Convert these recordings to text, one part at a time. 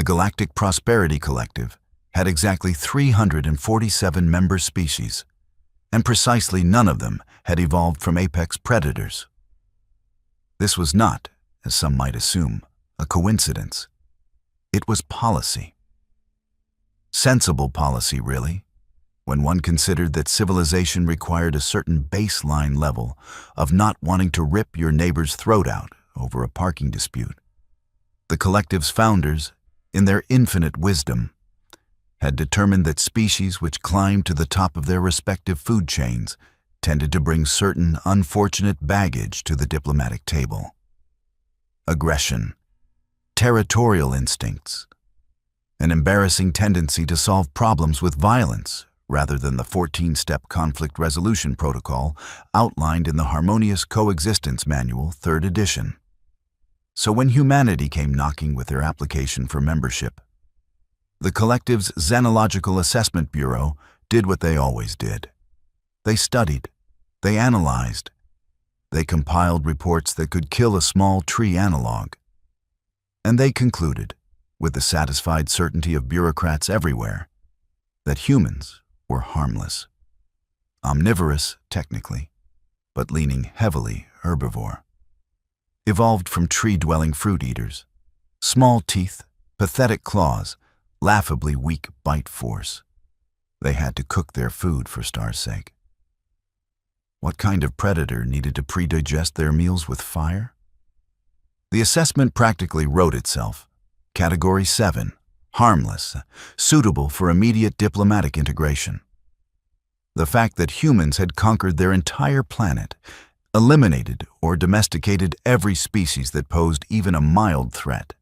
Galactic Prosperity Collective had exactly 347 member species, and precisely none of them had evolved from apex predators. This was not, as some might assume, a coincidence. It was policy. Sensible policy, really, when one considered that civilization required a certain baseline level of not wanting to rip your neighbor's throat out over a parking dispute. The collective's founders, in their infinite wisdom, had determined that species which climbed to the top of their respective food chains tended to bring certain unfortunate baggage to the diplomatic table. Aggression, territorial instincts, an embarrassing tendency to solve problems with violence rather than the 14-step conflict resolution protocol outlined in the Harmonious Coexistence Manual, 3rd edition. So when humanity came knocking with their application for membership, the collective's Xenological Assessment Bureau did what they always did. They studied, they analyzed, they compiled reports that could kill a small tree analog, and they concluded, with the satisfied certainty of bureaucrats everywhere, that humans were harmless. Omnivorous, technically, but leaning heavily herbivore. Evolved from tree-dwelling fruit eaters. Small teeth, pathetic claws, laughably weak bite force. They had to cook their food for star's sake. What kind of predator needed to pre-digest their meals with fire? The assessment practically wrote itself. Category 7, harmless, suitable for immediate diplomatic integration. The fact that humans had conquered their entire planet, eliminated or domesticated every species that posed even a mild threat,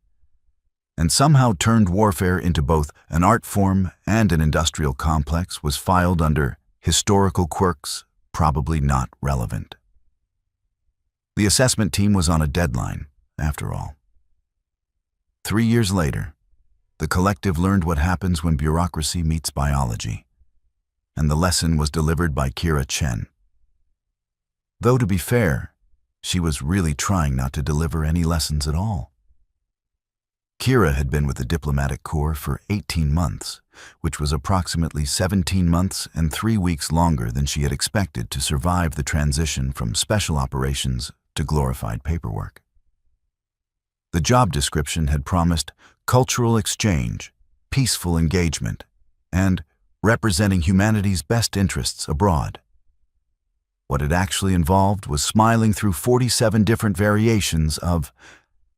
and somehow turned warfare into both an art form and an industrial complex was filed under historical quirks, probably not relevant. The assessment team was on a deadline, after all. 3 years later, the collective learned what happens when bureaucracy meets biology, and the lesson was delivered by Kira Chen. Though, to be fair, she was really trying not to deliver any lessons at all. Kira had been with the diplomatic corps for 18 months, which was approximately 17 months and 3 weeks longer than she had expected to survive the transition from special operations to glorified paperwork. The job description had promised cultural exchange, peaceful engagement, and representing humanity's best interests abroad. What it actually involved was smiling through 47 different variations of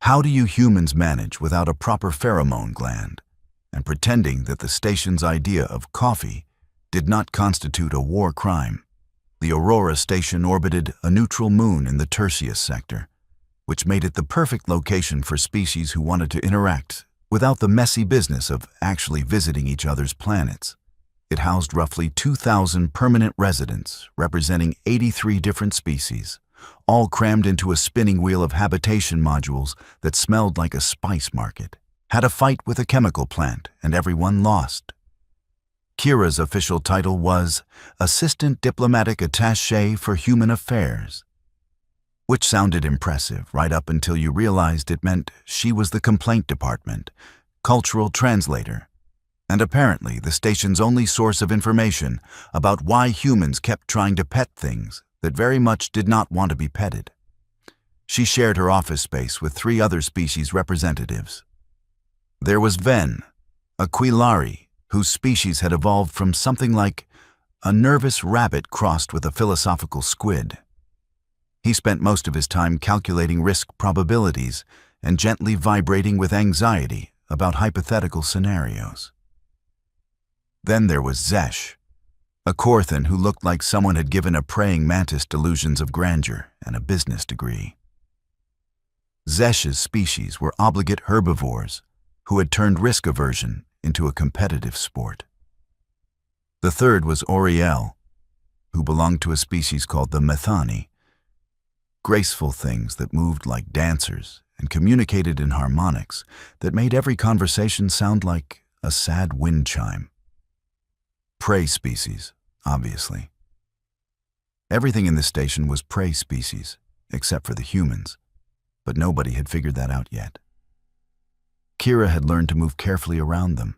how do you humans manage without a proper pheromone gland, and pretending that the station's idea of coffee did not constitute a war crime. The Aurora station orbited a neutral moon in the Tertius sector, which made it the perfect location for species who wanted to interact without the messy business of actually visiting each other's planets. It housed roughly 2,000 permanent residents representing 83 different species, all crammed into a spinning wheel of habitation modules that smelled like a spice market, had a fight with a chemical plant, and everyone lost. Kira's official title was Assistant Diplomatic Attaché for Human Affairs, which sounded impressive right up until you realized it meant she was the complaint department, cultural translator, and apparently the station's only source of information about why humans kept trying to pet things that very much did not want to be petted. She shared her office space with 3 other species representatives. There was Ven, a Quilari, whose species had evolved from something like a nervous rabbit crossed with a philosophical squid. He spent most of his time calculating risk probabilities and gently vibrating with anxiety about hypothetical scenarios. Then there was Zesh, a Korthan who looked like someone had given a praying mantis delusions of grandeur and a business degree. Zesh's species were obligate herbivores who had turned risk aversion into a competitive sport. The third was Oriel, who belonged to a species called the Methani, graceful things that moved like dancers and communicated in harmonics that made every conversation sound like a sad wind chime. Prey species, obviously. Everything in this station was prey species, except for the humans, but nobody had figured that out yet. Kira had learned to move carefully around them,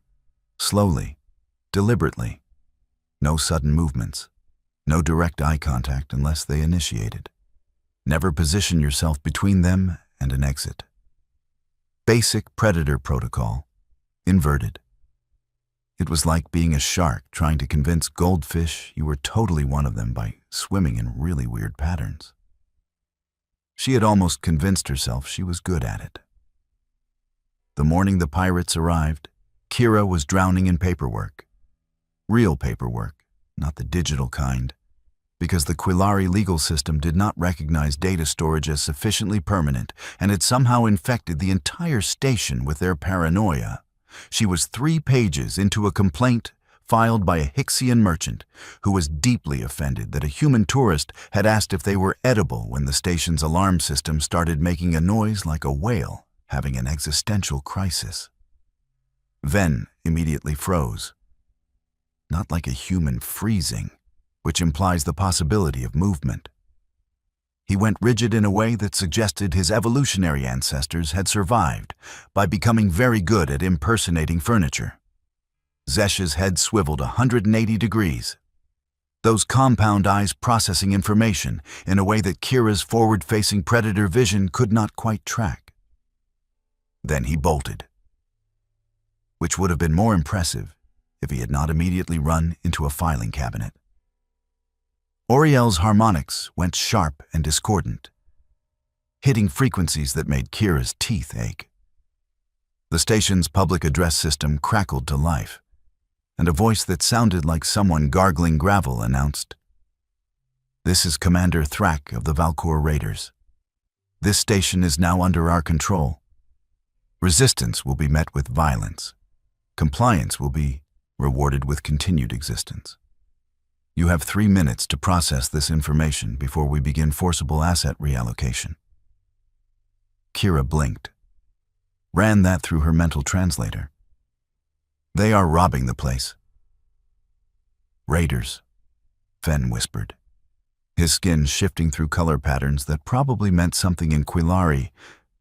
slowly, deliberately. No sudden movements, no direct eye contact unless they initiated. Never position yourself between them and an exit. Basic predator protocol, inverted. It was like being a shark trying to convince goldfish you were totally one of them by swimming in really weird patterns. She had almost convinced herself she was good at it. The morning the pirates arrived, Kira was drowning in paperwork. Real paperwork, not the digital kind, because the Quillari legal system did not recognize data storage as sufficiently permanent and had somehow infected the entire station with their paranoia. She was 3 pages into a complaint filed by a Hixian merchant who was deeply offended that a human tourist had asked if they were edible when the station's alarm system started making a noise like a whale having an existential crisis. Ven immediately froze. Not like a human freezing, which implies the possibility of movement. He went rigid in a way that suggested his evolutionary ancestors had survived by becoming very good at impersonating furniture. Zesh's head swiveled 180 degrees, those compound eyes processing information in a way that Kira's forward-facing predator vision could not quite track. Then he bolted, which would have been more impressive if he had not immediately run into a filing cabinet. Oriel's harmonics went sharp and discordant, hitting frequencies that made Kira's teeth ache. The station's public address system crackled to life, and a voice that sounded like someone gargling gravel announced, "This is Commander Thrak of the Valkor Raiders. This station is now under our control. Resistance will be met with violence. Compliance will be rewarded with continued existence. You have 3 minutes to process this information before we begin forcible asset reallocation." Kira blinked, ran that through her mental translator. "They are robbing the place." "Raiders," Fen whispered, his skin shifting through color patterns that probably meant something in Quillari,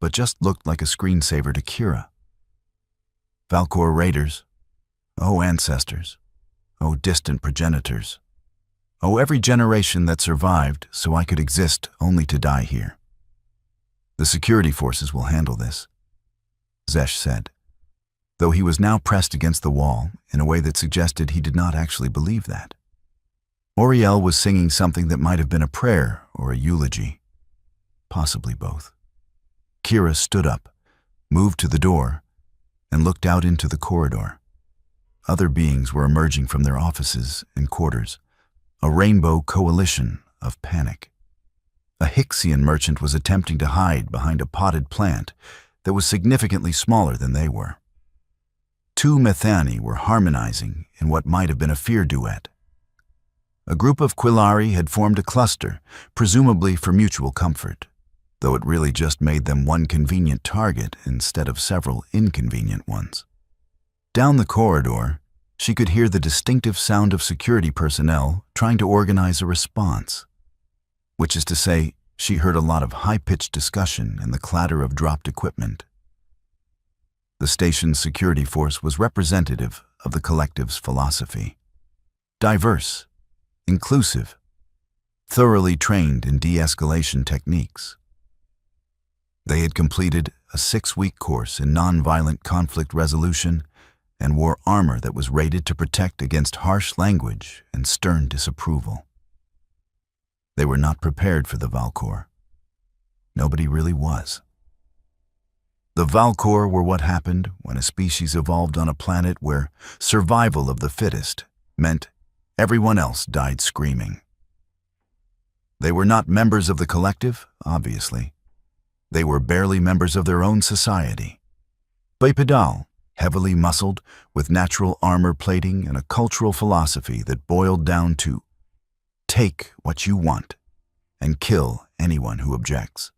but just looked like a screensaver to Kira. "Valkor Raiders. Oh, ancestors. Oh, distant progenitors. Oh, every generation that survived so I could exist only to die here. The security forces will handle this," Zesh said, though he was now pressed against the wall in a way that suggested he did not actually believe that. Oriel was singing something that might have been a prayer or a eulogy, possibly both. Kira stood up, moved to the door, and looked out into the corridor. Other beings were emerging from their offices and quarters, a rainbow coalition of panic. A Hixian merchant was attempting to hide behind a potted plant that was significantly smaller than they were. 2 Methani were harmonizing in what might have been a fear duet. A group of Quillari had formed a cluster, presumably for mutual comfort, though it really just made them one convenient target instead of several inconvenient ones. Down the corridor, she could hear the distinctive sound of security personnel trying to organize a response, which is to say, she heard a lot of high-pitched discussion and the clatter of dropped equipment. The station's security force was representative of the collective's philosophy. Diverse, inclusive, thoroughly trained in de-escalation techniques. They had completed a 6-week course in nonviolent conflict resolution and wore armor that was rated to protect against harsh language and stern disapproval. They were not prepared for the Valkor. Nobody really was. The Valkor were what happened when a species evolved on a planet where survival of the fittest meant everyone else died screaming. They were not members of the collective, obviously. They were barely members of their own society. Bipedal, heavily muscled, with natural armor plating and a cultural philosophy that boiled down to take what you want and kill anyone who objects.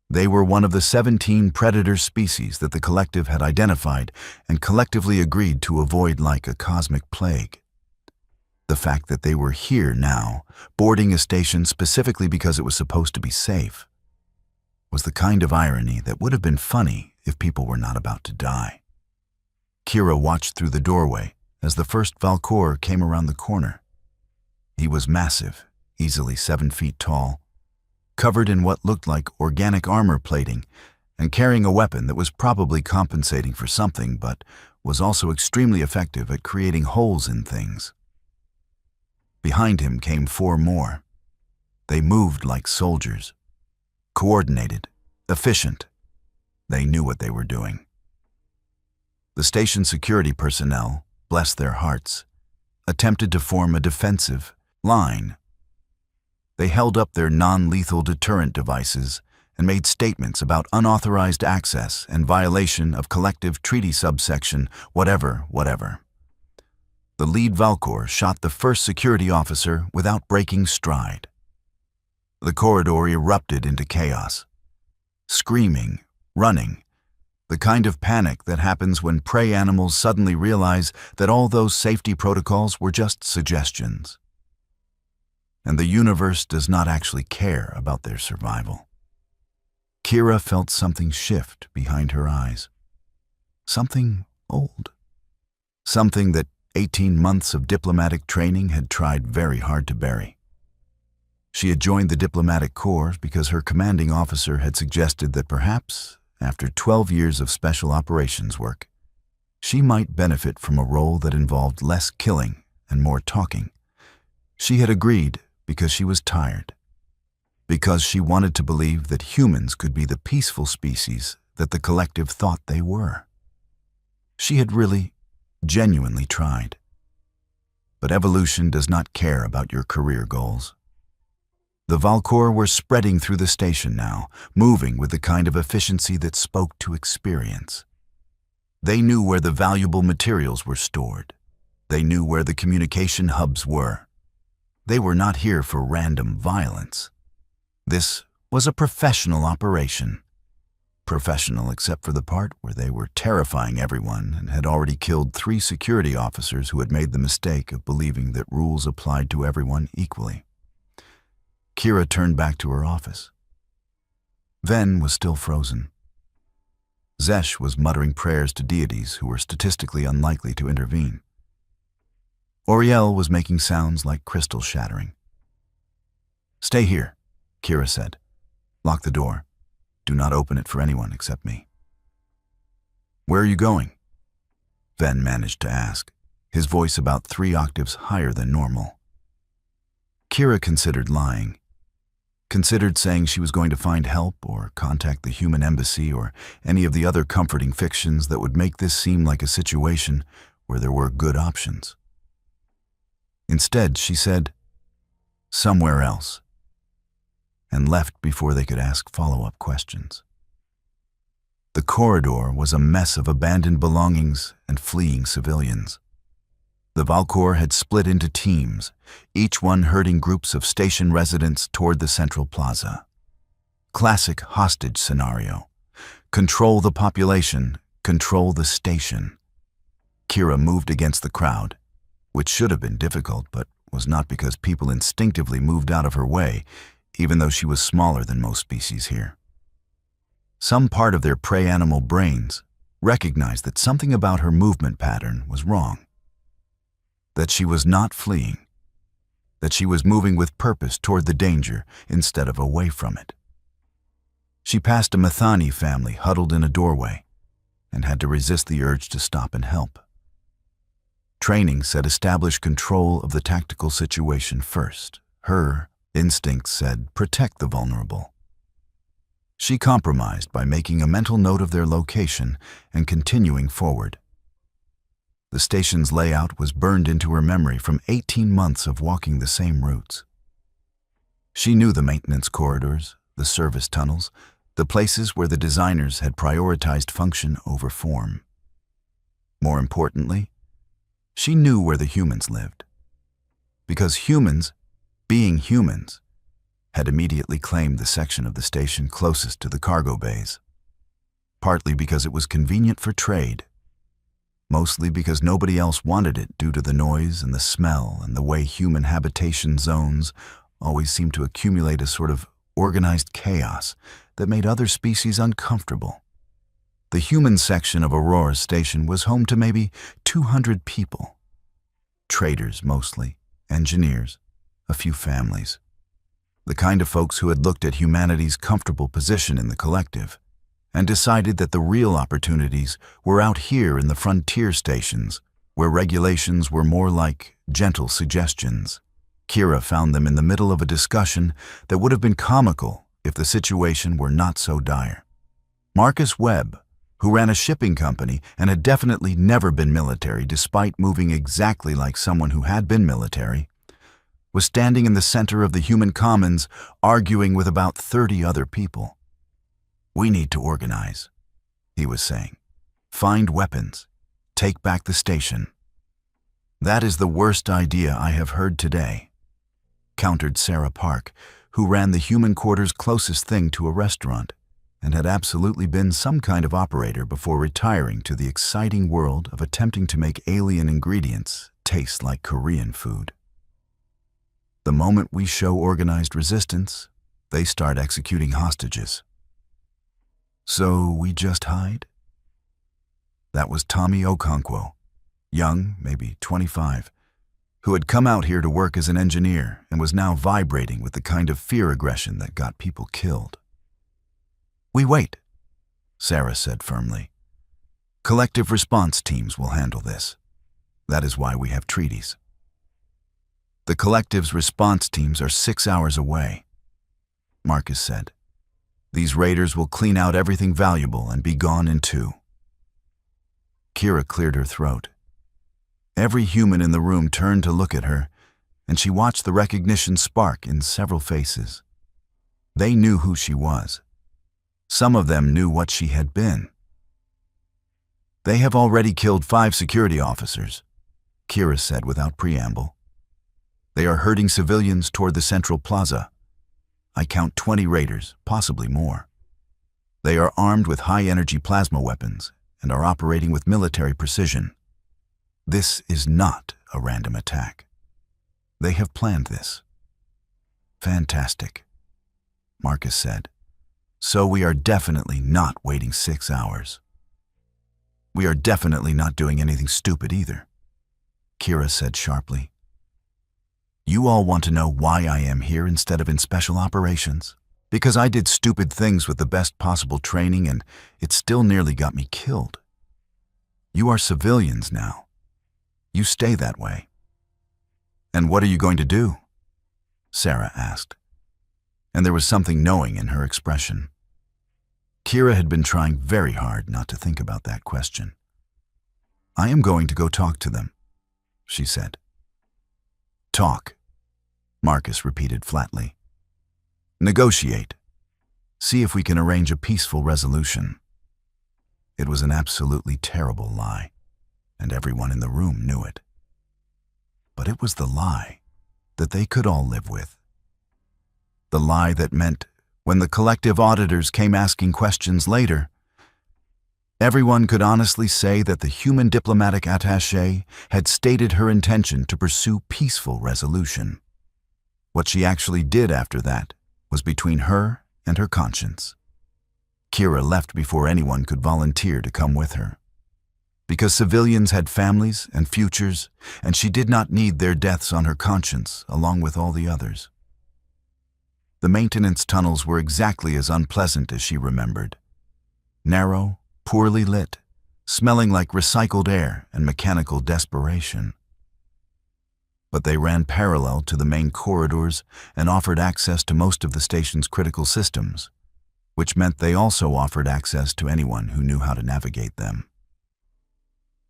They were one of the 17 predator species that the collective had identified and collectively agreed to avoid like a cosmic plague. The fact that they were here now, boarding a station specifically because it was supposed to be safe, was the kind of irony that would have been funny if people were not about to die. Kira watched through the doorway as the first Valkor came around the corner. He was massive, easily 7 feet tall, covered in what looked like organic armor plating, and carrying a weapon that was probably compensating for something but was also extremely effective at creating holes in things. Behind him came 4 more. They moved like soldiers. Coordinated, efficient. They knew what they were doing. The station security personnel, bless their hearts, attempted to form a defensive line. They held up their non-lethal deterrent devices and made statements about unauthorized access and violation of collective treaty subsection whatever. The lead Valkor shot the first security officer without breaking stride. The corridor erupted into chaos. Screaming, running, the kind of panic that happens when prey animals suddenly realize that all those safety protocols were just suggestions. And the universe does not actually care about their survival. Kira felt something shift behind her eyes. Something old. Something that 18 months of diplomatic training had tried very hard to bury. She had joined the diplomatic corps because her commanding officer had suggested that perhaps, after 12 years of special operations work, she might benefit from a role that involved less killing and more talking. She had agreed because she was tired, because she wanted to believe that humans could be the peaceful species that the collective thought they were. She had really, genuinely tried. But evolution does not care about your career goals. The Valkor were spreading through the station now, moving with the kind of efficiency that spoke to experience. They knew where the valuable materials were stored. They knew where the communication hubs were. They were not here for random violence. This was a professional operation. Professional except for the part where they were terrifying everyone and had already killed 3 security officers who had made the mistake of believing that rules applied to everyone equally. Kira turned back to her office. Ven was still frozen. Zesh was muttering prayers to deities who were statistically unlikely to intervene. Oriel was making sounds like crystal shattering. "Stay here," Kira said. "Lock the door. Do not open it for anyone except me." "Where are you going?" Ven managed to ask, his voice about 3 octaves higher than normal. Kira considered lying. Considered saying she was going to find help or contact the human embassy or any of the other comforting fictions that would make this seem like a situation where there were good options. Instead, she said, "Somewhere else," and left before they could ask follow-up questions. The corridor was a mess of abandoned belongings and fleeing civilians. The Valkor had split into teams, each one herding groups of station residents toward the central plaza. Classic hostage scenario. Control the population, control the station. Kira moved against the crowd, which should have been difficult, but was not because people instinctively moved out of her way, even though she was smaller than most species here. Some part of their prey animal brains recognized that something about her movement pattern was wrong. That she was not fleeing. That she was moving with purpose toward the danger instead of away from it. She passed a Mathani family huddled in a doorway and had to resist the urge to stop and help. Training said establish control of the tactical situation first. Her instincts said protect the vulnerable. She compromised by making a mental note of their location and continuing forward. The station's layout was burned into her memory from 18 months of walking the same routes. She knew the maintenance corridors, the service tunnels, the places where the designers had prioritized function over form. More importantly, she knew where the humans lived. Because humans, being humans, had immediately claimed the section of the station closest to the cargo bays. Partly because it was convenient for trade, mostly because nobody else wanted it due to the noise and the smell and the way human habitation zones always seemed to accumulate a sort of organized chaos that made other species uncomfortable. The human section of Aurora's station was home to maybe 200 people. Traders mostly, engineers, a few families. The kind of folks who had looked at humanity's comfortable position in the collective and decided that the real opportunities were out here in the frontier stations, where regulations were more like gentle suggestions. Kira found them in the middle of a discussion that would have been comical if the situation were not so dire. Marcus Webb, who ran a shipping company and had definitely never been military despite moving exactly like someone who had been military, was standing in the center of the human commons arguing with about 30 other people. "We need to organize," he was saying. "Find weapons. Take back the station." "That is the worst idea I have heard today," countered Sarah Park, who ran the human quarters closest thing to a restaurant and had absolutely been some kind of operator before retiring to the exciting world of attempting to make alien ingredients taste like Korean food. "The moment we show organized resistance, they start executing hostages." "So we just hide?" That was Tommy Okonkwo, young, maybe 25, who had come out here to work as an engineer and was now vibrating with the kind of fear aggression that got people killed. "We wait," Sarah said firmly. "Collective response teams will handle this. That is why we have treaties." "The collective's response teams are 6 hours away," Marcus said. "These raiders will clean out everything valuable and be gone in 2. Kira cleared her throat. Every human in the room turned to look at her, and she watched the recognition spark in several faces. They knew who she was. Some of them knew what she had been. "They have already killed 5 security officers," Kira said without preamble. "They are herding civilians toward the central plaza. I count 20 raiders, possibly more. They are armed with high-energy plasma weapons and are operating with military precision. This is not a random attack. They have planned this." "Fantastic," Marcus said. "So we are definitely not waiting 6 hours. We are definitely not doing anything stupid either," Kira said sharply. "You all want to know why I am here instead of in special operations? Because I did stupid things with the best possible training and it still nearly got me killed. You are civilians now. You stay that way." "And what are you going to do?" Sarah asked, and there was something knowing in her expression. Kira had been trying very hard not to think about that question. "I am going to go talk to them," she said. "Talk," Marcus repeated flatly. "Negotiate. See if we can arrange a peaceful resolution." It was an absolutely terrible lie, and everyone in the room knew it. But it was the lie that they could all live with. The lie that meant when the collective auditors came asking questions later, everyone could honestly say that the human diplomatic attaché had stated her intention to pursue peaceful resolution. What she actually did after that was between her and her conscience. Kira left before anyone could volunteer to come with her. Because civilians had families and futures, and she did not need their deaths on her conscience along with all the others. The maintenance tunnels were exactly as unpleasant as she remembered. Narrow, poorly lit, smelling like recycled air and mechanical desperation. But they ran parallel to the main corridors and offered access to most of the station's critical systems, which meant they also offered access to anyone who knew how to navigate them.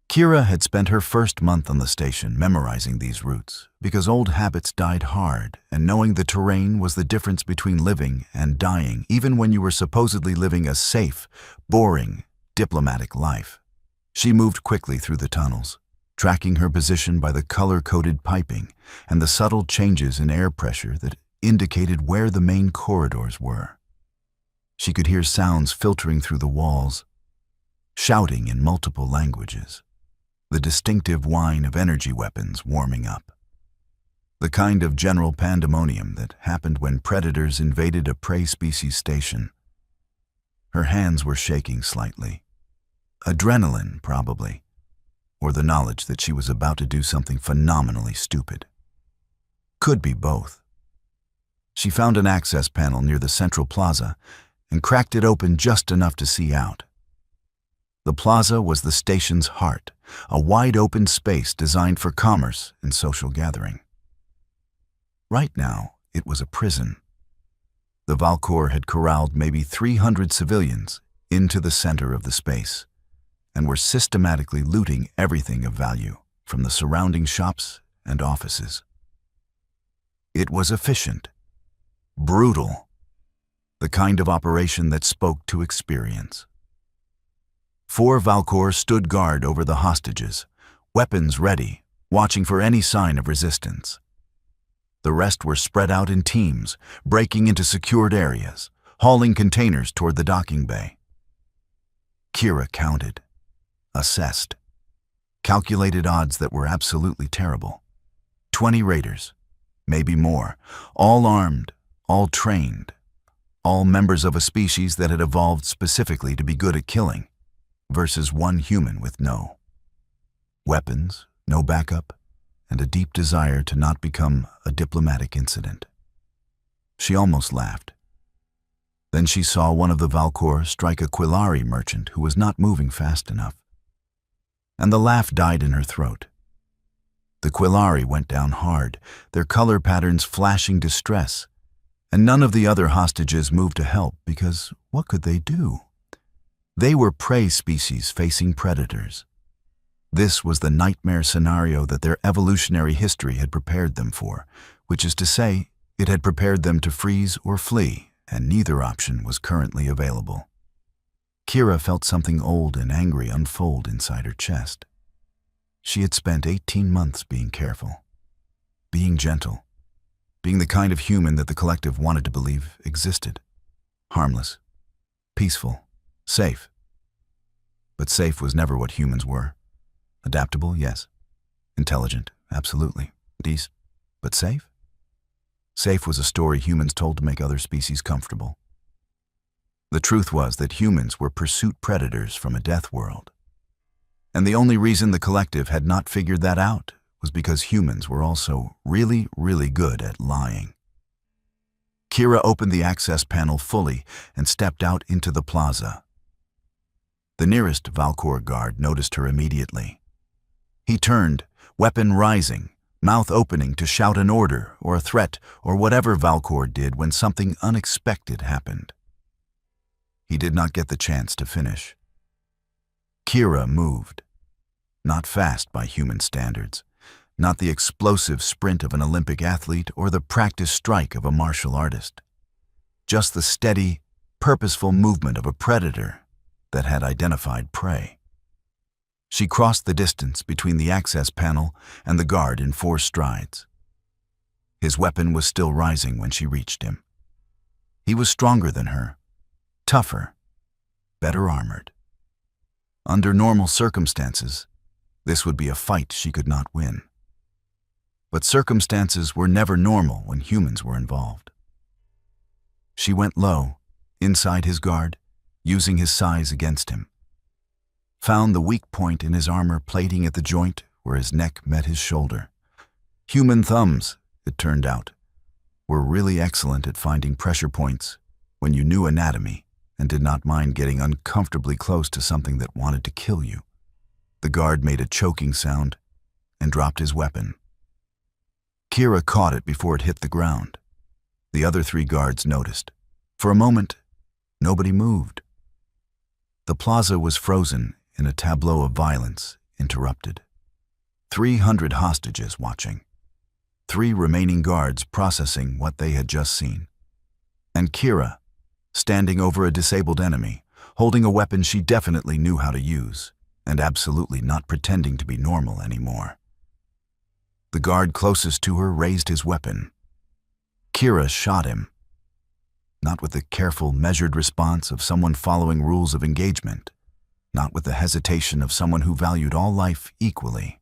Kira had spent her first month on the station memorizing these routes because old habits died hard, and knowing the terrain was the difference between living and dying, even when you were supposedly living a safe, boring, diplomatic life. She moved quickly through the tunnels, tracking her position by the color-coded piping and the subtle changes in air pressure that indicated where the main corridors were. She could hear sounds filtering through the walls, shouting in multiple languages, the distinctive whine of energy weapons warming up. The kind of general pandemonium that happened when predators invaded a prey species station. Her hands were shaking slightly, Adrenaline, probably, or the knowledge that she was about to do something phenomenally stupid. Could be both. She found an access panel near the central plaza and cracked it open just enough to see out. The plaza was the station's heart, a wide-open space designed for commerce and social gathering. Right now, it was a prison. The Valcour had corralled maybe 300 civilians into the center of the space and were systematically looting everything of value from the surrounding shops and offices. It was efficient, brutal, the kind of operation that spoke to experience. 4 Valcour stood guard over the hostages, weapons ready, watching for any sign of resistance. The rest were spread out in teams, breaking into secured areas, hauling containers toward the docking bay. Kira counted, assessed, calculated odds that were absolutely terrible. 20 raiders, maybe more, all armed, all trained, all members of a species that had evolved specifically to be good at killing, versus one human with no weapons, no backup, and a deep desire to not become a diplomatic incident. She almost laughed. Then she saw one of the Valcour strike a Quillari merchant who was not moving fast enough. And the laugh died in her throat. The Quillari went down hard, their color patterns flashing distress, and none of the other hostages moved to help because what could they do? They were prey species facing predators. This was the nightmare scenario that their evolutionary history had prepared them for, which is to say, it had prepared them to freeze or flee, and neither option was currently available. Kira felt something old and angry unfold inside her chest. She had spent 18 months being careful, being gentle, being the kind of human that the collective wanted to believe existed. Harmless, peaceful, safe. But safe was never what humans were. Adaptable, yes. Intelligent, absolutely. But safe? Safe was a story humans told to make other species comfortable. The truth was that humans were pursuit predators from a death world. And the only reason the collective had not figured that out was because humans were also really, really good at lying. Kira opened the access panel fully and stepped out into the plaza. The nearest Valcour guard noticed her immediately. He turned, weapon rising, mouth opening to shout an order or a threat or whatever Valcour did when something unexpected happened. He did not get the chance to finish. Kira moved. Not fast by human standards, not the explosive sprint of an Olympic athlete or the practiced strike of a martial artist. Just the steady, purposeful movement of a predator that had identified prey. She crossed the distance between the access panel and the guard in 4 strides. His weapon was still rising when she reached him. He was stronger than her, tougher, better armored. Under normal circumstances, this would be a fight she could not win. But circumstances were never normal when humans were involved. She went low, inside his guard, using his size against him. Found the weak point in his armor plating at the joint where his neck met his shoulder. Human thumbs, it turned out, were really excellent at finding pressure points when you knew anatomy and did not mind getting uncomfortably close to something that wanted to kill you. The guard made a choking sound and dropped his weapon. Kira caught it before it hit the ground. The other 3 guards noticed. For a moment, nobody moved. The plaza was frozen in a tableau of violence, interrupted. 300 hostages watching. 3 remaining guards processing what they had just seen. And Kira, standing over a disabled enemy, holding a weapon she definitely knew how to use, and absolutely not pretending to be normal anymore. The guard closest to her raised his weapon. Kira shot him. Not with the careful, measured response of someone following rules of engagement, not with the hesitation of someone who valued all life equally.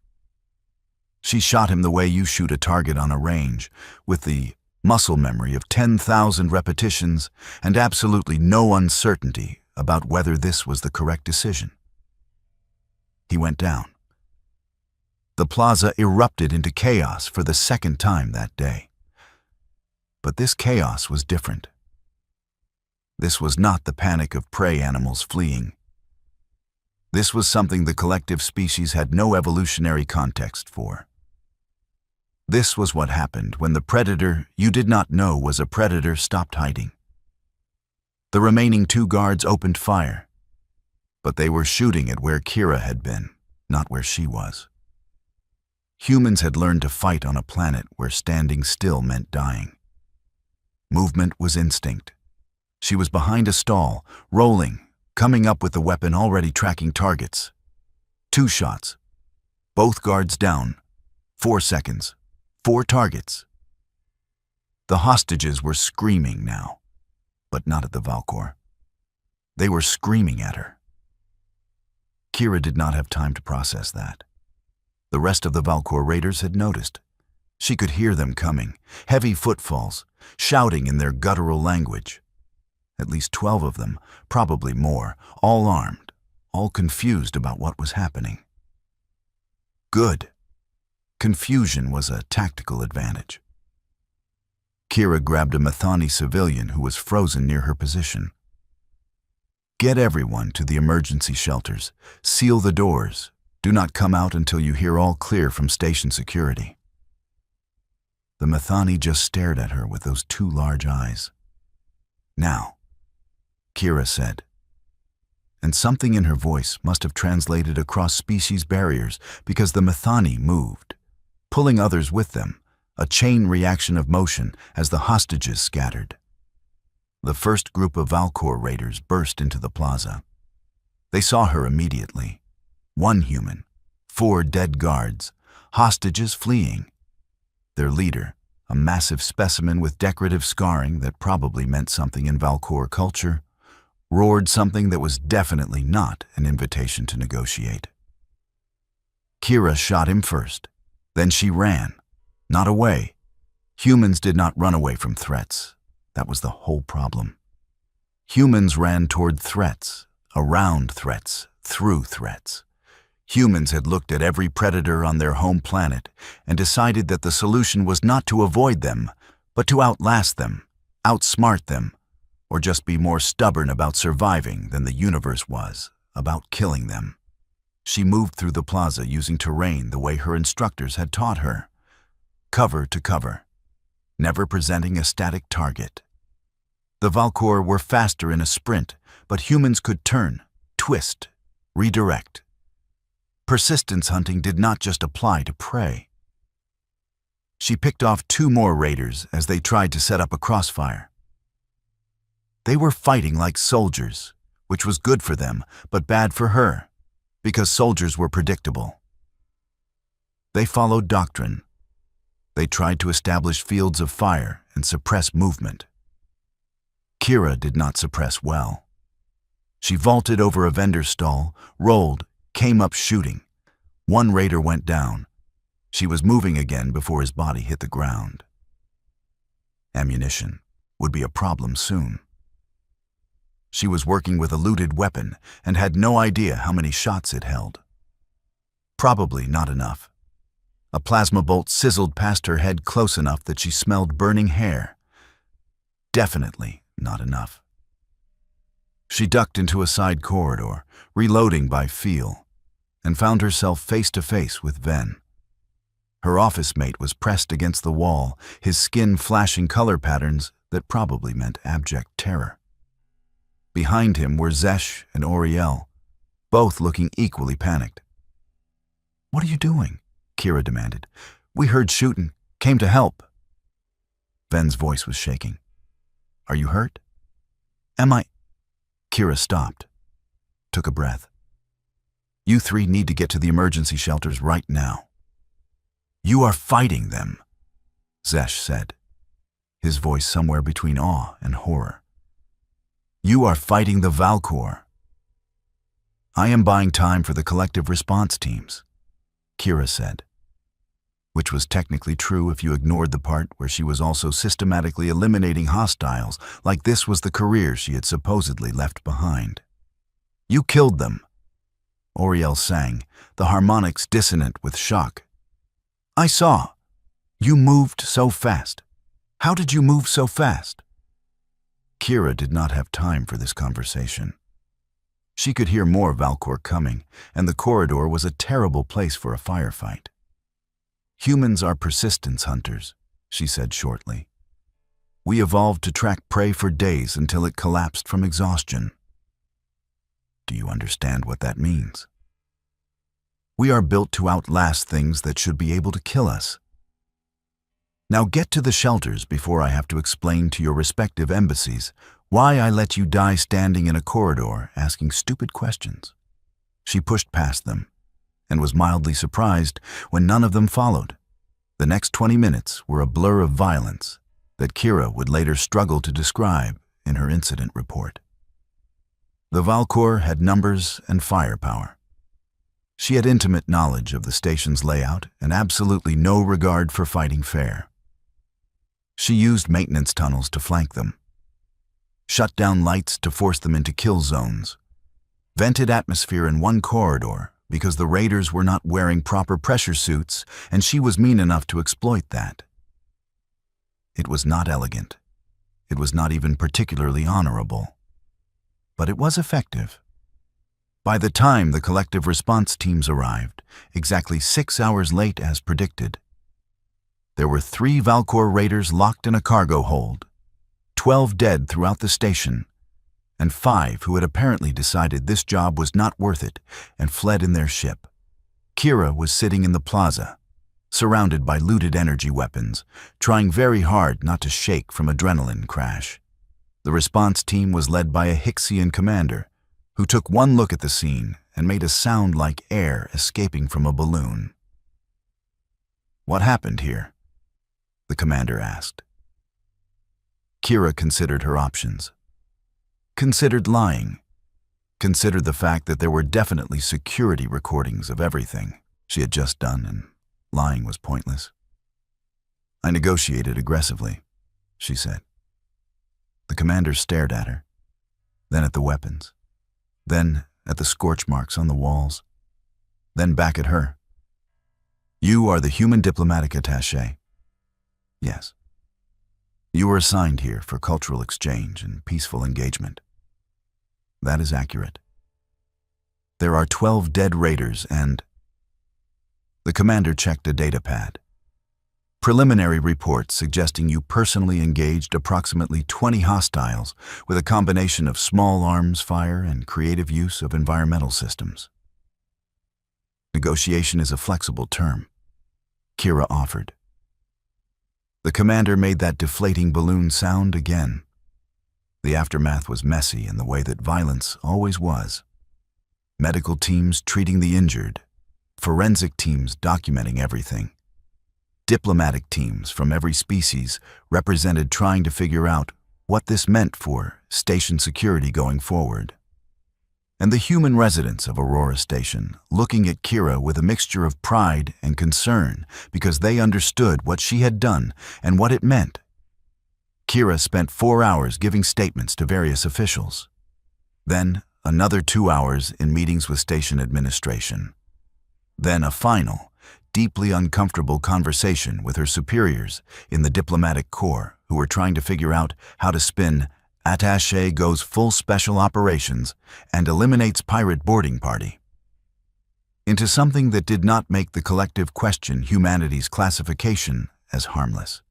She shot him the way you shoot a target on a range, with the muscle memory of 10,000 repetitions and absolutely no uncertainty about whether this was the correct decision. he went down. The plaza erupted into chaos for the second time that day. But this chaos was different. This was not the panic of prey animals fleeing. This was something the collective species had no evolutionary context for. This was what happened when the predator you did not know was a predator stopped hiding. The remaining 2 guards opened fire, but they were shooting at where Kira had been, not where she was. Humans had learned to fight on a planet where standing still meant dying. Movement was instinct. She was behind a stall, rolling, coming up with the weapon already tracking targets. 2 shots. Both guards down. 4 seconds. 4 targets. The hostages were screaming now, but not at the Valkor. They were screaming at her. Kira did not have time to process that. The rest of the Valkor raiders had noticed. She could hear them coming, heavy footfalls, shouting in their guttural language. At least 12 of them, probably more, all armed, all confused about what was happening. Good. Confusion was a tactical advantage. Kira grabbed a Mathani civilian who was frozen near her position. Get everyone to the emergency shelters. Seal the doors. Do not come out until you hear all clear from station security. The Mathani just stared at her with those 2 large eyes. Now, Kira said, and something in her voice must have translated across species barriers because the Mathani moved, pulling others with them, a chain reaction of motion as the hostages scattered. The first group of Valkor raiders burst into the plaza. They saw her immediately. 1 human, 4 dead guards, hostages fleeing. Their leader, a massive specimen with decorative scarring that probably meant something in Valkor culture, roared something that was definitely not an invitation to negotiate. Kira shot him first. Then she ran, not away. Humans did not run away from threats. That was the whole problem. Humans ran toward threats, around threats, through threats. Humans had looked at every predator on their home planet and decided that the solution was not to avoid them, but to outlast them, outsmart them, or just be more stubborn about surviving than the universe was about killing them. She moved through the plaza using terrain the way her instructors had taught her, cover to cover, never presenting a static target. The Valkor were faster in a sprint, but humans could turn, twist, redirect. Persistence hunting did not just apply to prey. She picked off 2 more raiders as they tried to set up a crossfire. They were fighting like soldiers, which was good for them, but bad for her, because soldiers were predictable. They followed doctrine. They tried to establish fields of fire and suppress movement. Kira did not suppress well. She vaulted over a vendor stall, rolled, came up shooting. 1 raider went down. She was moving again before his body hit the ground. Ammunition would be a problem soon. She was working with a looted weapon and had no idea how many shots it held. Probably not enough. A plasma bolt sizzled past her head close enough that she smelled burning hair. Definitely not enough. She ducked into a side corridor, reloading by feel, and found herself face to face with Ven. Her office mate was pressed against the wall, his skin flashing color patterns that probably meant abject terror. Behind him were Zesh and Oriel, both looking equally panicked. "What are you doing?" Kira demanded. "We heard shooting, came to help." Ven's voice was shaking. "Are you hurt?" "Am I?" Kira stopped, took a breath. "You 3 need to get to the emergency shelters right now." "You are fighting them," Zesh said, his voice somewhere between awe and horror. "You are fighting the Valkor." "I am buying time for the collective response teams," Kira said, which was technically true if you ignored the part where she was also systematically eliminating hostiles, like this was the career she had supposedly left behind. "You killed them." Oriel sang, the harmonics dissonant with shock. "I saw. You moved so fast. How did you move so fast?" Kira did not have time for this conversation. She could hear more Valcor coming, and the corridor was a terrible place for a firefight. "Humans are persistence hunters," she said shortly. "We evolved to track prey for days until it collapsed from exhaustion." "Do you understand what that means?" "We are built to outlast things that should be able to kill us. Now get to the shelters before I have to explain to your respective embassies why I let you die standing in a corridor asking stupid questions." She pushed past them and was mildly surprised when none of them followed. The next 20 minutes were a blur of violence that Kira would later struggle to describe in her incident report. The Valcor had numbers and firepower. She had intimate knowledge of the station's layout and absolutely no regard for fighting fair. She used maintenance tunnels to flank them, shut down lights to force them into kill zones, vented atmosphere in one corridor because the raiders were not wearing proper pressure suits, and she was mean enough to exploit that. It was not elegant. It was not even particularly honorable. But it was effective. By the time the collective response teams arrived, exactly 6 hours late as predicted, there were 3 Valcor raiders locked in a cargo hold, 12 dead throughout the station, and 5 who had apparently decided this job was not worth it and fled in their ship. Kira was sitting in the plaza, surrounded by looted energy weapons, trying very hard not to shake from adrenaline crash. The response team was led by a Hixian commander, who took one look at the scene and made a sound like air escaping from a balloon. "What happened here?" the commander asked. Kira considered her options. Considered lying. Considered the fact that there were definitely security recordings of everything she had just done, and lying was pointless. "I negotiated aggressively," she said. The commander stared at her, then at the weapons, then at the scorch marks on the walls, then back at her. "You are the human diplomatic attaché." "Yes." "You were assigned here for cultural exchange and peaceful engagement." "That is accurate." "There are 12 dead raiders and—" The commander checked a data pad. "Preliminary reports suggesting you personally engaged approximately 20 hostiles with a combination of small arms fire and creative use of environmental systems." "Negotiation is a flexible term," Kira offered. The commander made that deflating balloon sound again. The aftermath was messy in the way that violence always was. Medical teams treating the injured, forensic teams documenting everything, diplomatic teams from every species represented trying to figure out what this meant for station security going forward. And the human residents of Aurora Station looking at Kira with a mixture of pride and concern because they understood what she had done and what it meant. Kira spent 4 hours giving statements to various officials. Then another 2 hours in meetings with station administration. Then a final, deeply uncomfortable conversation with her superiors in the diplomatic corps who were trying to figure out how to spin "Attaché goes full special operations and eliminates pirate boarding party" into something that did not make the collective question humanity's classification as harmless.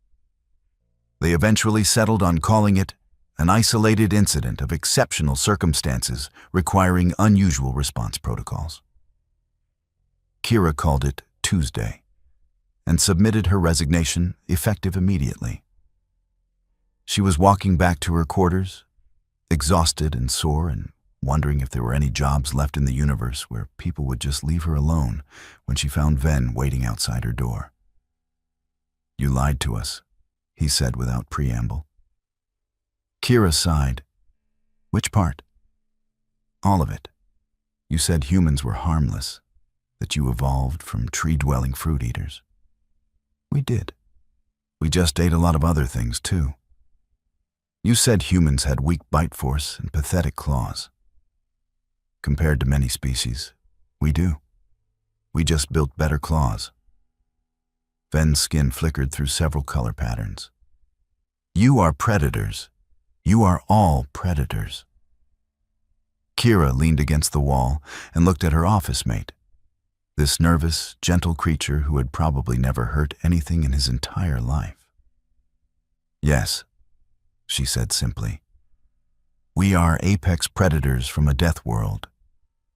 They eventually settled on calling it an isolated incident of exceptional circumstances requiring unusual response protocols. Kira called it Tuesday and submitted her resignation effective immediately. She was walking back to her quarters, exhausted and sore and wondering if there were any jobs left in the universe where people would just leave her alone when she found Ven waiting outside her door. "You lied to us," he said without preamble. Kira sighed. "Which part?" "All of it. You said humans were harmless, that you evolved from tree-dwelling fruit eaters." "We did. We just ate a lot of other things, too. You said humans had weak bite force and pathetic claws. Compared to many species, We do. We just built better claws. Ven's skin flickered through several color patterns. You are predators. You are all predators. Kira leaned against the wall and looked at her office mate, this nervous, gentle creature who had probably never hurt anything in his entire life. Yes, she said simply. We are apex predators from a death world.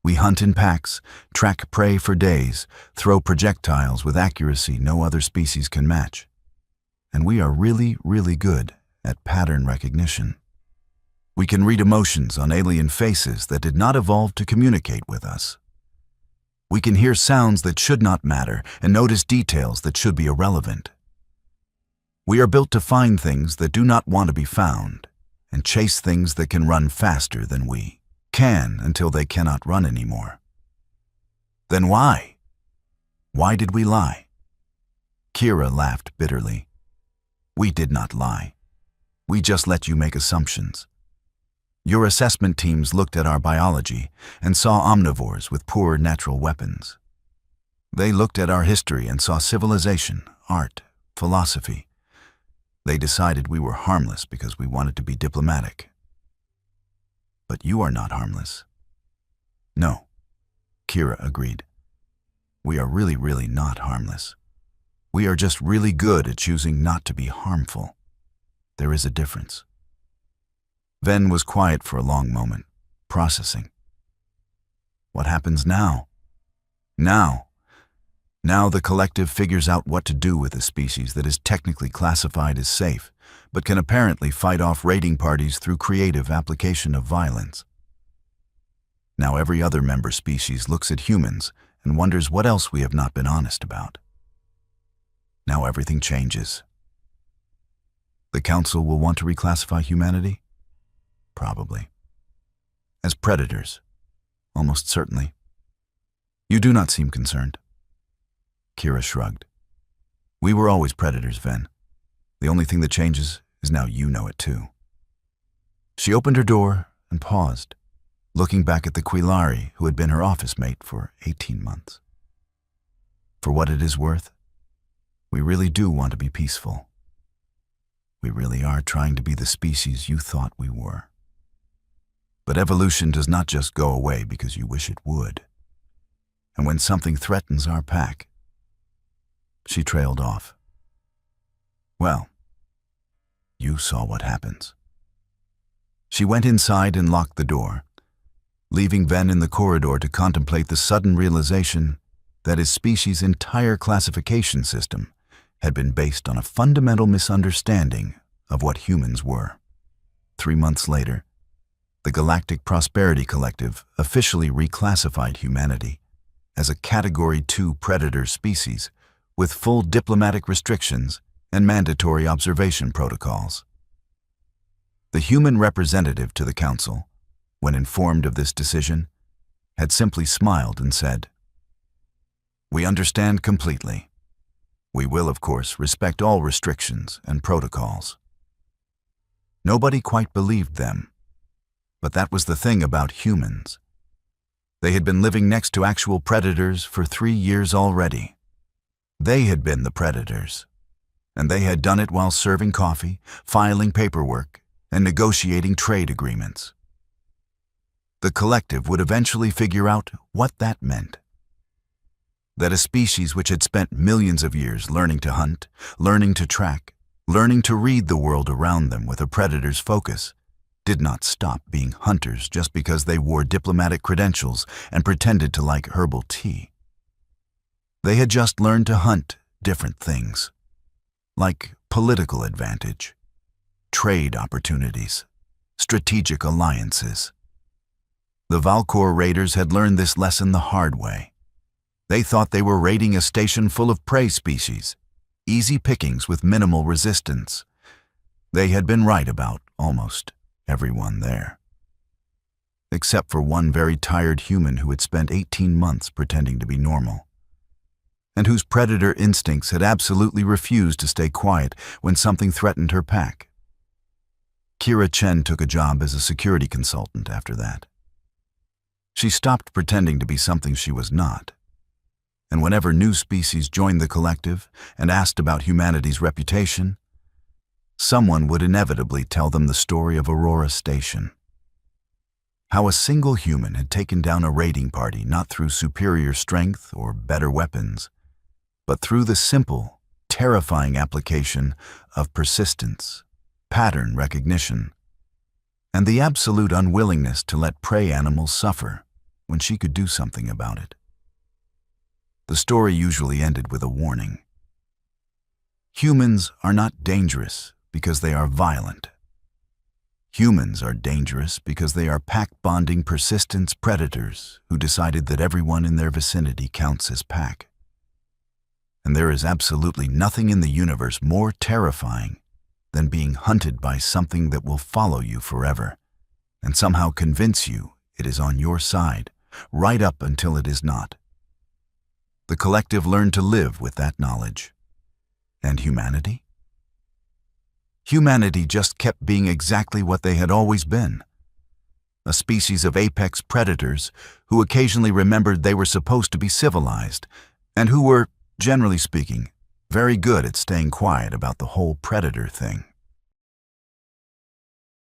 We hunt in packs, track prey for days, throw projectiles with accuracy no other species can match. And we are really, really good at pattern recognition. We can read emotions on alien faces that did not evolve to communicate with us. We can hear sounds that should not matter and notice details that should be irrelevant. We are built to find things that do not want to be found and chase things that can run faster than we can until they cannot run anymore. Then why? Why did we lie? Kira laughed bitterly. We did not lie. We just let you make assumptions. Your assessment teams looked at our biology and saw omnivores with poor natural weapons. They looked at our history and saw civilization, art, philosophy. They decided we were harmless because we wanted to be diplomatic. But you are not harmless. No, Kira agreed. We are really, really not harmless. We are just really good at choosing not to be harmful. There is a difference. Ven was quiet for a long moment, processing. What happens now? Now the collective figures out what to do with a species that is technically classified as safe, but can apparently fight off raiding parties through creative application of violence. Now every other member species looks at humans and wonders what else we have not been honest about. Now everything changes. The Council will want to reclassify humanity? Probably. As predators, almost certainly. You do not seem concerned. Kira shrugged. We were always predators, Ven. The only thing that changes is now you know it too. She opened her door and paused, looking back at the Quilari who had been her office mate for 18 months. For what it is worth, we really do want to be peaceful. We really are trying to be the species you thought we were. But evolution does not just go away because you wish it would. And when something threatens our pack, she trailed off. Well, you saw what happens. She went inside and locked the door, leaving Ven in the corridor to contemplate the sudden realization that his species' entire classification system had been based on a fundamental misunderstanding of what humans were. 3 months later, the Galactic Prosperity Collective officially reclassified humanity as a Category 2 predator species with full diplomatic restrictions and mandatory observation protocols. The human representative to the Council, when informed of this decision, had simply smiled and said, "We understand completely. We will, of course, respect all restrictions and protocols." Nobody quite believed them, but that was the thing about humans. They had been living next to actual predators for 3 years already. They had been the predators, and they had done it while serving coffee, filing paperwork, and negotiating trade agreements. The collective would eventually figure out what that meant. That a species which had spent millions of years learning to hunt, learning to track, learning to read the world around them with a predator's focus, did not stop being hunters just because they wore diplomatic credentials and pretended to like herbal tea. They had just learned to hunt different things, like political advantage, trade opportunities, strategic alliances. The Valkor raiders had learned this lesson the hard way. They thought they were raiding a station full of prey species, easy pickings with minimal resistance. They had been right about almost everyone there. Except for one very tired human who had spent 18 months pretending to be normal, and whose predator instincts had absolutely refused to stay quiet when something threatened her pack. Kira Chen took a job as a security consultant after that. She stopped pretending to be something she was not. And whenever new species joined the collective and asked about humanity's reputation, someone would inevitably tell them the story of Aurora Station. How a single human had taken down a raiding party not through superior strength or better weapons, but through the simple, terrifying application of persistence, pattern recognition, and the absolute unwillingness to let prey animals suffer when she could do something about it. The story usually ended with a warning. Humans are not dangerous because they are violent. Humans are dangerous because they are pack-bonding persistence predators who decided that everyone in their vicinity counts as pack. And there is absolutely nothing in the universe more terrifying than being hunted by something that will follow you forever and somehow convince you it is on your side, right up until it is not. The collective learned to live with that knowledge. And humanity? Humanity just kept being exactly what they had always been. A species of apex predators who occasionally remembered they were supposed to be civilized and who were, generally speaking, very good at staying quiet about the whole predator thing.